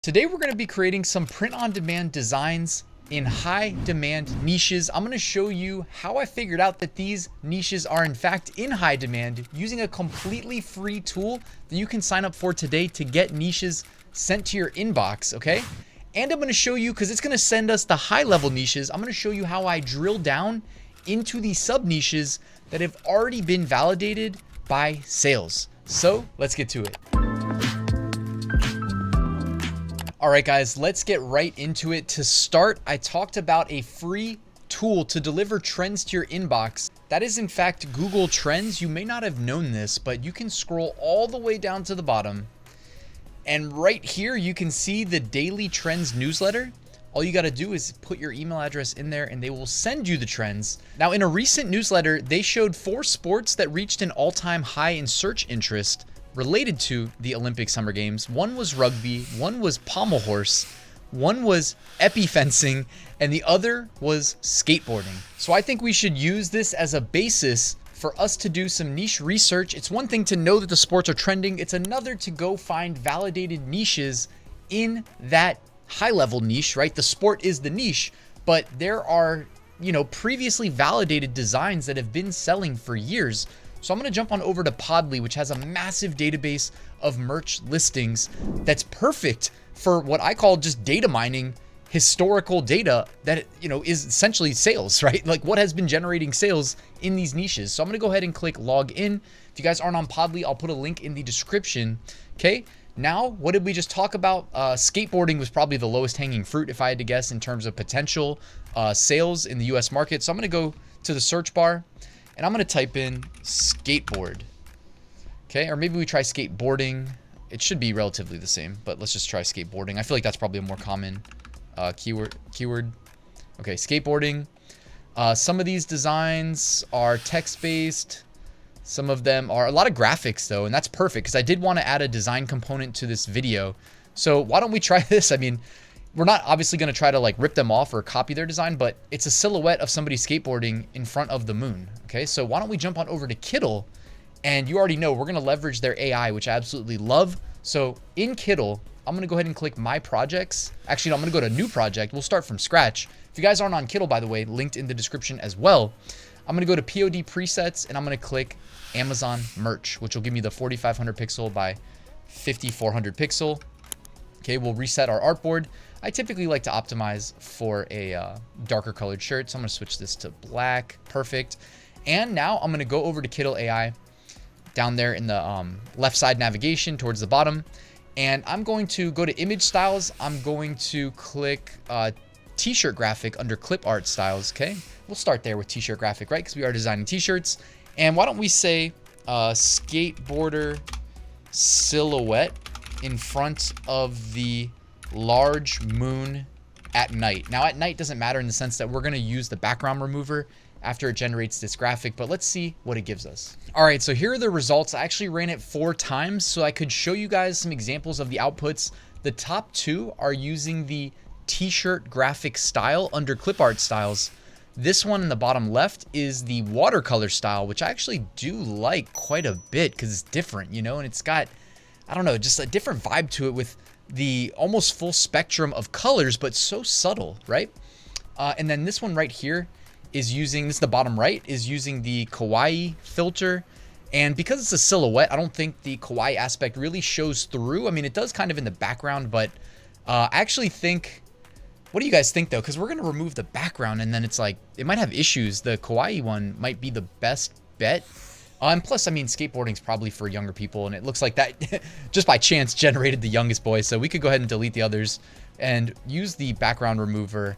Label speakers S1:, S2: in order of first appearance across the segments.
S1: Today we're going to be creating some print-on-demand designs in high-demand niches. I'm going to show you how I figured out that these niches are in fact in high demand using a completely free tool that you can sign up for today to get niches sent to your inbox, okay? And I'm going to show you, because it's going to send us the high-level niches, I'm going to show you how I drill down into the sub-niches that have already been validated by sales. So let's get to it. All right, guys, let's get right into it. To start, I talked about a free tool to deliver trends to your inbox. That is, in fact, Google Trends. You may not have known this, but you can scroll all the way down to the bottom. And right here, you can see the Daily Trends newsletter. All you got to do is put your email address in there and they will send you the trends. Now, in a recent newsletter, they showed 4 sports that reached an all-time high in search interest related to the Olympic Summer Games. One was rugby, one was pommel horse, one was epi-fencing, and the other was skateboarding. So I think we should use this as a basis for us to do some niche research. It's one thing to know that the sports are trending. It's another to go find validated niches in that high-level niche, right? The sport is the niche, but there are, previously validated designs that have been selling for years. So I'm going to jump on over to Podly, which has a massive database of merch listings that's perfect for what I call just data mining historical data that, is essentially sales, right? Like what has been generating sales in these niches. So I'm going to go ahead and click log in. If you guys aren't on Podly, I'll put a link in the description. Okay. Now, what did we just talk about? Skateboarding was probably the lowest hanging fruit, if I had to guess, in terms of potential sales in the US market. So I'm going to go to the search bar and I'm going to type in skateboard. Okay, or maybe we try skateboarding. It should be relatively the same, but let's just try skateboarding. I feel like that's probably a more common keyword. Okay, skateboarding. Some of these designs are text-based. Some of them are a lot of graphics though, and that's perfect because I did want to add a design component to this video. So why don't we try this? I mean, we're not obviously going to try to like rip them off or copy their design, but it's a silhouette of somebody skateboarding in front of the moon. Okay, so why don't we jump on over to Kittl, and you already know we're going to leverage their AI, which I absolutely love. So in Kittl, I'm going to go ahead and click My Projects. Actually, no, I'm going to go to New Project. We'll start from scratch. If you guys aren't on Kittl, by the way, linked in the description as well. I'm going to go to POD presets and I'm going to click Amazon merch, which will give me the 4500 pixel by 5400 pixel. Okay, we'll reset our artboard. I typically like to optimize for a darker colored shirt, so I'm going to switch this to black. Perfect. And now I'm going to go over to Kittl AI down there in the left side navigation towards the bottom, and I'm going to go to image styles. I'm going to click t-shirt graphic under clip art styles. Okay, we'll start there with t-shirt graphic, right? Because we are designing t-shirts. And why don't we say skateboarder silhouette in front of the large moon at night. Now at night doesn't matter in the sense that we're going to use the background remover after it generates this graphic, but let's see what it gives us. All right, so here are the results. I actually ran it 4 times so I could show you guys some examples of the outputs. The top 2 are using the t-shirt graphic style under clip art styles. This one in the bottom left is the watercolor style, which I actually do like quite a bit because it's different, and it's got, I don't know, just a different vibe to it with the almost full spectrum of colors, but so subtle, right? And then this one right here is using, this is the bottom right, is using the kawaii filter. And because it's a silhouette, I don't think the kawaii aspect really shows through. I mean, it does kind of in the background, but I actually think, what do you guys think though? Because we're going to remove the background and then it's like, it might have issues. The kawaii one might be the best bet. And plus, I mean, skateboarding is probably for younger people, and it looks like that just by chance generated the youngest boy. So we could go ahead and delete the others and use the background remover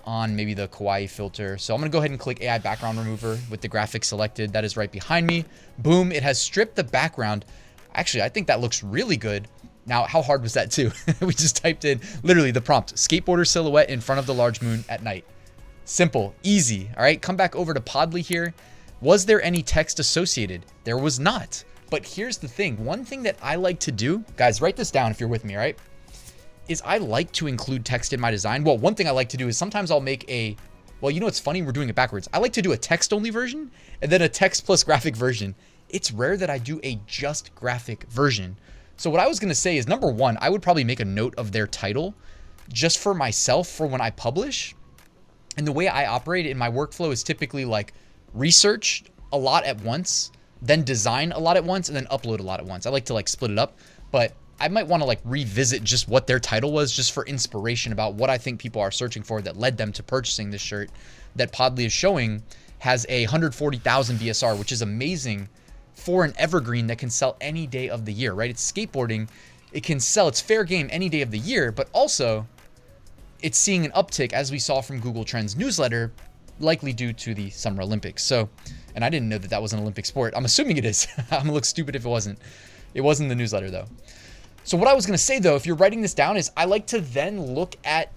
S1: on maybe the kawaii filter. So I'm going to go ahead and click AI background remover with the graphic selected. That is right behind me. Boom. It has stripped the background. Actually, I think that looks really good. Now, how hard was that too? We just typed in literally the prompt, skateboarder silhouette in front of the large moon at night. Simple, easy. All right, come back over to Podly here. Was there any text associated? There was not. But here's the thing. One thing that I like to do, guys, write this down if you're with me, all right? Is I like to include text in my design. Well, one thing I like to do is sometimes I'll make a, well, it's funny, we're doing it backwards. I like to do a text only version and then a text plus graphic version. It's rare that I do a just graphic version. So what I was going to say is, number one, I would probably make a note of their title just for myself for when I publish. And the way I operate in my workflow is typically like research a lot at once, then design a lot at once, and then upload a lot at once. I like to like split it up, but I might want to like revisit just what their title was just for inspiration about what I think people are searching for that led them to purchasing this shirt that Podly is showing has a 140,000 BSR, which is amazing for an evergreen that can sell any day of the year, right? It's skateboarding. It can sell, it's fair game any day of the year, but also it's seeing an uptick as we saw from Google Trends newsletter, likely due to the Summer Olympics. So, and I didn't know that that was an Olympic sport. I'm assuming it is. I'm gonna look stupid if it wasn't. It wasn't the newsletter though. So what I was gonna say though, if you're writing this down, is I like to then look at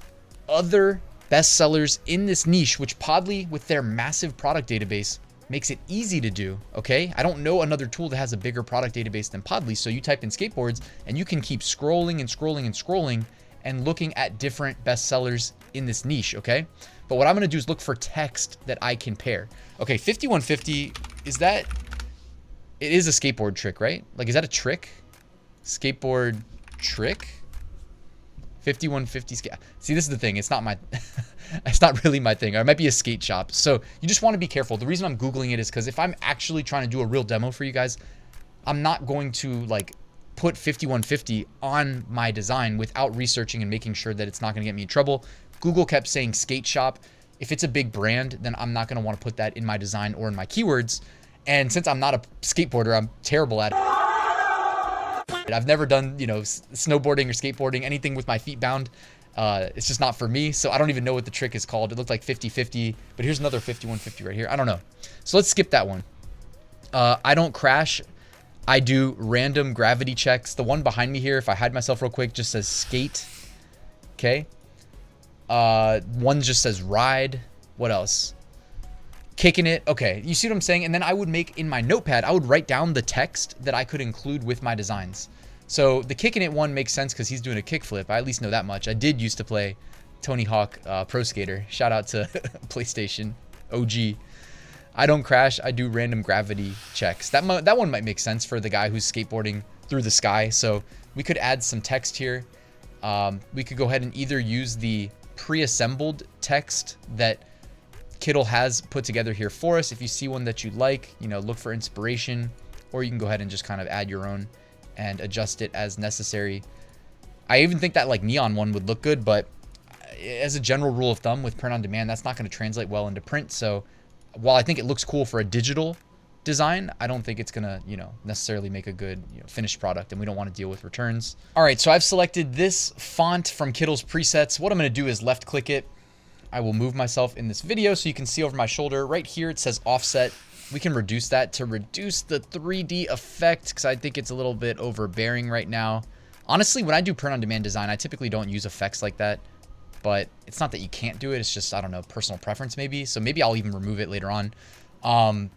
S1: other bestsellers in this niche, which Podly with their massive product database makes it easy to do, okay? I don't know another tool that has a bigger product database than Podly, so you type in skateboards and you can keep scrolling and scrolling and scrolling and looking at different bestsellers in this niche, okay? But what I'm gonna do is look for text that I can pair. Okay, 5150, is that, it is a skateboard trick, right? Like, is that a trick? Skateboard trick? 5150 skate. See, this is the thing. It's not my, it's not really my thing. Or it might be a skate shop. So you just want to be careful. The reason I'm Googling it is because if I'm actually trying to do a real demo for you guys, I'm not going to like put 5150 on my design without researching and making sure that it's not going to get me in trouble. Google kept saying skate shop. If it's a big brand, then I'm not going to want to put that in my design or in my keywords. And since I'm not a skateboarder, I'm terrible at it. I've never done, you know, snowboarding or skateboarding, anything with my feet bound. It's just not for me. So I don't even know what the trick is called. It looked like 50-50, but here's another 5150 right here. I don't know. So let's skip that one. I don't crash. I do random gravity checks. The one behind me here, if I hide myself real quick, just says skate. Okay. One just says ride. What else? Kicking it. Okay. You see what I'm saying? And then I would make in my notepad, I would write down the text that I could include with my designs. So the kicking it one makes sense because he's doing a kickflip. I at least know that much. I did used to play Tony Hawk Pro Skater. Shout out to PlayStation OG. I don't crash. I do random gravity checks. That one might make sense for the guy who's skateboarding through the sky. So we could add some text here. We could go ahead and either use the pre-assembled text that Kittl has put together here for us. If you see one that you like, you know, look for inspiration, or you can go ahead and just kind of add your own and adjust it as necessary. I even think that like neon one would look good, but as a general rule of thumb with print on demand, that's not going to translate well into print. So while I think it looks cool for a digital design, I don't think it's going to, you know, necessarily make a good, you know, finished product, and we don't want to deal with returns. All right, so I've selected this font from Kittl's presets. What I'm going to do is left click it. I will move myself in this video so you can see over my shoulder. Right here it says offset. We can reduce that to reduce the 3D effect because I think it's a little bit overbearing right now. Honestly, when I do print on demand design, I typically don't use effects like that, but it's not that you can't do it. It's just, I don't know, personal preference maybe. So maybe I'll even remove it later on.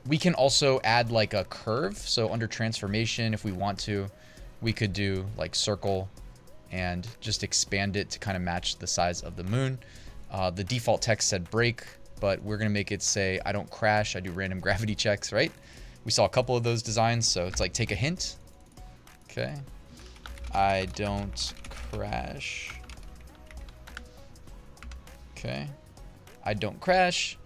S1: We can also add like a curve. So under transformation, if we want to, we could do like circle and just expand it to kind of match the size of the moon. The default text said break, but we're going to make it say, I don't crash. I do random gravity checks, right? We saw a couple of those designs. So it's like, take a hint. Okay. I don't crash. Okay. I don't crash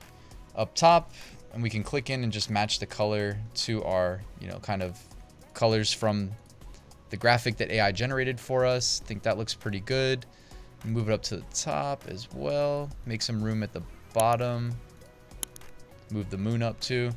S1: up top, and we can click in and just match the color to our, you know, kind of colors from the graphic that AI generated for us. I think that looks pretty good. Move it up to the top as well. Make some room at the bottom. Move the moon up too.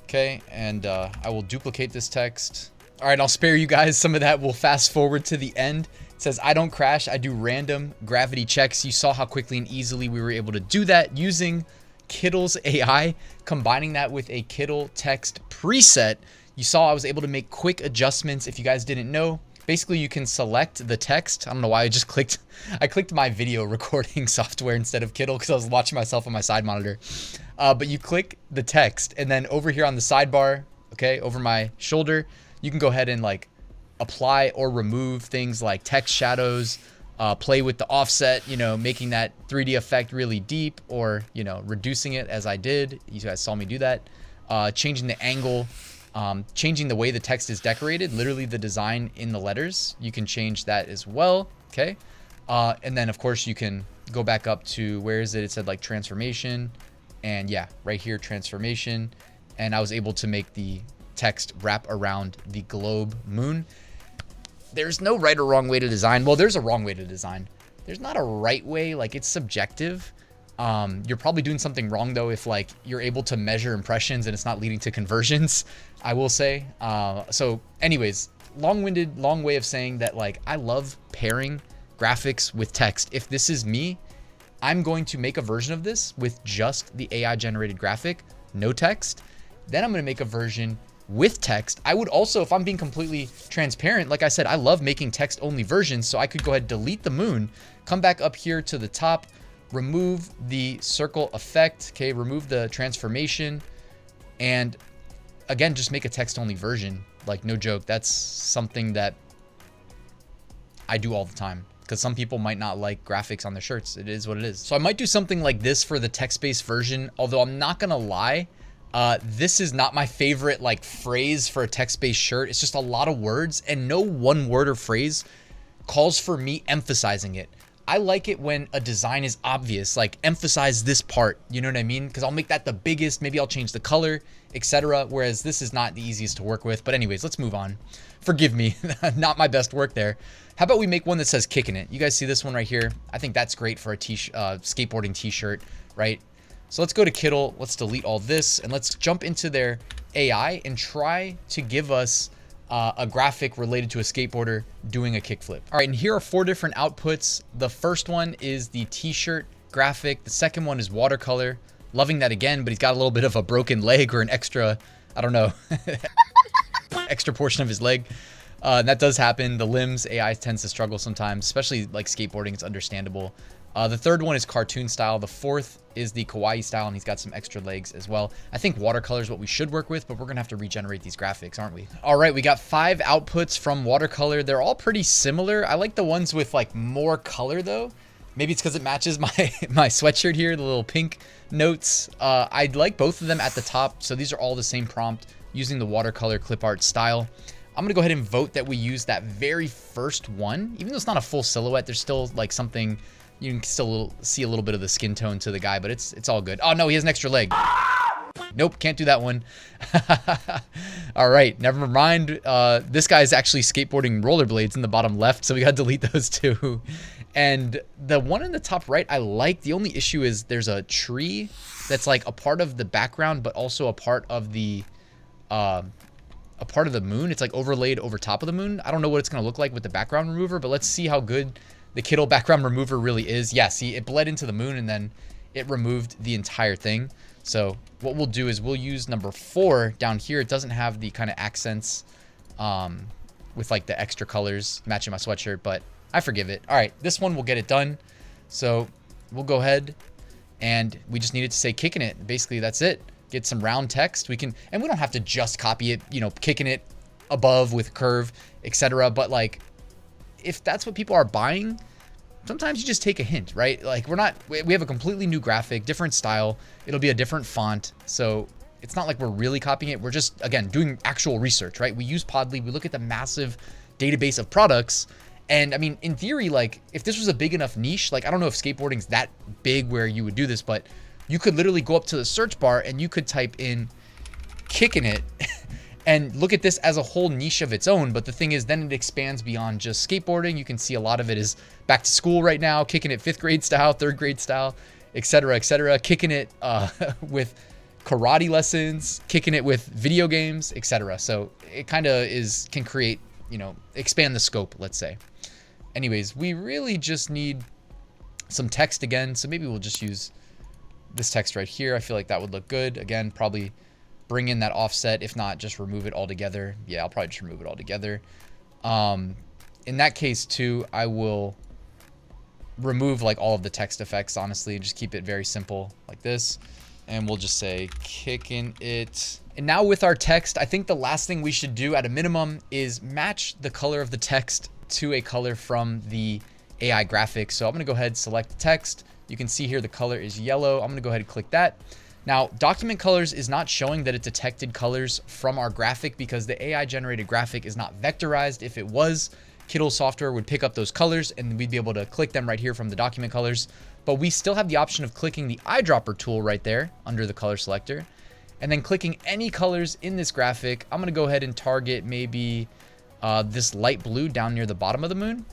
S1: Okay, and I will duplicate this text. All right, I'll spare you guys some of that. We'll fast forward to the end. It says, I don't crash. I do random gravity checks. You saw how quickly and easily we were able to do that using Kittl's AI, combining that with a Kittl text preset. You saw I was able to make quick adjustments. If you guys didn't know, basically you can select the text. I don't know why I just clicked. I clicked my video recording software instead of Kittl because I was watching myself on my side monitor. But you click the text, and then over here on the sidebar, okay, over my shoulder, you can go ahead and like apply or remove things like text shadows, play with the offset, you know, making that 3D effect really deep, or, you know, reducing it as I did. You guys saw me do that. Changing the angle Changing the way the text is decorated, literally the design in the letters, you can change that as well. Okay. And then of course you can go back up to, where is it? It said like transformation, and yeah, right here, transformation. And I was able to make the text wrap around the globe moon. There's no right or wrong way to design. Well, there's a wrong way to design. There's not a right way, like it's subjective. You're probably doing something wrong though if like you're able to measure impressions and it's not leading to conversions, I will say. So anyways, long way of saying that, like, I love pairing graphics with text. If this is me, I'm going to make a version of this with just the AI generated graphic, no text. Then I'm going to make a version with text. I would also, if I'm being completely transparent, like I said, I love making text only versions. So I could go ahead, delete the moon, come back up here to the top, remove the circle effect, okay, remove the transformation, and again, just make a text only version. Like, no joke, that's something that I do all the time, because some people might not like graphics on their shirts. It is what it is. So I might do something like this for the text-based version, although I'm not gonna lie, this is not my favorite like phrase for a text-based shirt. It's just a lot of words, and no one word or phrase calls for me emphasizing it. I like it when a design is obvious, like emphasize this part, you know what I mean? Because I'll make that the biggest, maybe I'll change the color, etc. Whereas this is not the easiest to work with. But anyways, let's move on. Forgive me, not my best work there. How about we make one that says kicking it? You guys see this one right here? I think that's great for a skateboarding t-shirt, right? So let's go to Kittl, let's delete all this, and let's jump into their AI and try to give us a graphic related to a skateboarder doing a kickflip. All right, and here are 4 different outputs. The first one is the t-shirt graphic. The second one is watercolor. Loving that again, but he's got a little bit of a broken leg or an extra, I don't know, extra portion of his leg. That does happen. The limbs, AI tends to struggle sometimes, especially like skateboarding, it's understandable. The third one is cartoon style. The fourth is the kawaii style, and he's got some extra legs as well. I think watercolor is what we should work with, but we're gonna have to regenerate these graphics, aren't we? All right, we got 5 outputs from watercolor. They're all pretty similar. I like the ones with like more color though. Maybe it's because it matches my sweatshirt here, the little pink notes. I like both of them at the top. So these are all the same prompt using the watercolor clip art style. I'm gonna go ahead and vote that we use that very first one. Even though it's not a full silhouette, there's still like something, you can still see a little bit of the skin tone to the guy, but it's all good. Oh no, he has an extra leg. Nope, can't do that one. All right, never mind. This guy is actually skateboarding rollerblades in the bottom left, so we gotta delete those too. And the one in the top right, I like. The only issue is there's a tree that's like a part of the background, but also a part of the moon. It's like overlaid over top of the moon. I don't know what it's gonna look like with the background remover, but let's see how good the Kittl background remover really is. Yeah, see, it bled into the moon and then it removed the entire thing. So what we'll do is we'll use number 4 down here. It doesn't have the kind of accents with like the extra colors matching my sweatshirt, but I forgive it. All right, this one will get it done. So we'll go ahead and we just needed to say kicking it. Basically, that's it. Get some round text. We can, and we don't have to just copy it, you know, kicking it above with curve, etc. But like, if that's what people are buying, sometimes you just take a hint, right? Like we have a completely new graphic, different style. It'll be a different font. So it's not like we're really copying it. We're just, again, doing actual research, right? We use Podly. We look at the massive database of products. And I mean, in theory, like if this was a big enough niche, like I don't know if skateboarding's that big where you would do this, but you could literally go up to the search bar and you could type in kicking it and look at this as a whole niche of its own. But the thing is, then it expands beyond just skateboarding. You can see a lot of it is back to school right now, kicking it 5th grade style, 3rd grade style, etc., etc. Kicking it with karate lessons, kicking it with video games, etc. So it kind of can create, you know, expand the scope, let's say. Anyways, we really just need some text again. So maybe we'll just use this text right here. I feel like that would look good. Again, probably bring in that offset. If not, just remove it altogether. Yeah, I'll probably just remove it altogether. In that case too, I will remove like all of the text effects, honestly, and just keep it very simple like this. And we'll just say kicking it. And now with our text, I think the last thing we should do at a minimum is match the color of the text to a color from the AI graphic. So I'm gonna go ahead and select the text. You can see here the color is yellow. I'm gonna go ahead and click that. Now, document colors is not showing that it detected colors from our graphic because the AI generated graphic is not vectorized. If it was, Kittl software would pick up those colors and we'd be able to click them right here from the document colors. But we still have the option of clicking the eyedropper tool right there under the color selector and then clicking any colors in this graphic. I'm going to go ahead and target maybe this light blue down near the bottom of the moon.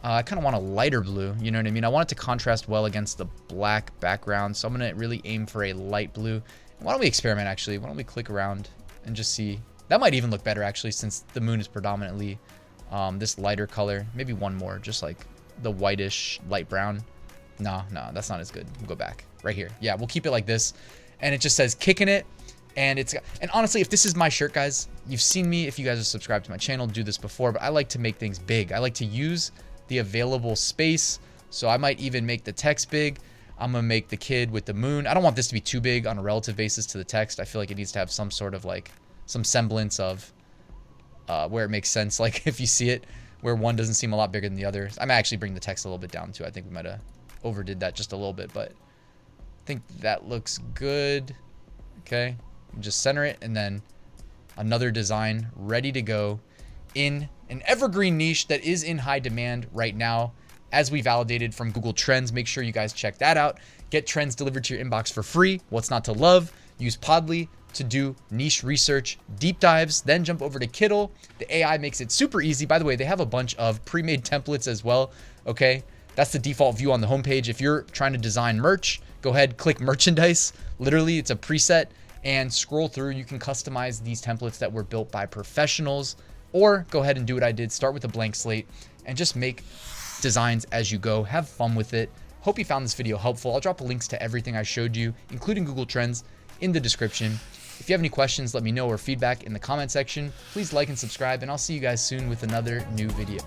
S1: I kind of want a lighter blue, you know what I mean? I want it to contrast well against the black background, so I'm going to really aim for a light blue. Why don't we experiment, actually? Why don't we click around and just see? That might even look better, actually, since the moon is predominantly this lighter color. Maybe one more, just like the whitish light brown. No, that's not as good. We'll go back right here. Yeah, we'll keep it like this. And it just says kicking it. And honestly, if this is my shirt, guys, you've seen me, if you guys are subscribed to my channel, do this before, but I like to make things big. I like to use the available space. So I might even make the text big. I'm gonna make the kid with the moon. I don't want this to be too big on a relative basis to the text. I feel like it needs to have some sort of like some semblance of where it makes sense. Like if you see it where one doesn't seem a lot bigger than the other. I might actually bring the text a little bit down too. I think we might have overdid that just a little bit, but I think that looks good. Okay, just center it and then another design ready to go in an evergreen niche that is in high demand right now, as we validated from Google Trends. Make sure you guys check that out. Get trends delivered to your inbox for free. What's not to love? Use Podly to do niche research deep dives, then jump over to Kittl. The AI makes it super easy. By the way, they have a bunch of pre-made templates as well. Okay, that's the default view on the homepage. If you're trying to design merch, go ahead, click merchandise. Literally, it's a preset, and scroll through. You can customize these templates that were built by professionals, or go ahead and do what I did. Start with a blank slate and just make designs as you go. Have fun with it. Hope you found this video helpful. I'll drop links to everything I showed you, including Google Trends, in the description. If you have any questions, let me know, or feedback in the comment section. Please like and subscribe, and I'll see you guys soon with another new video.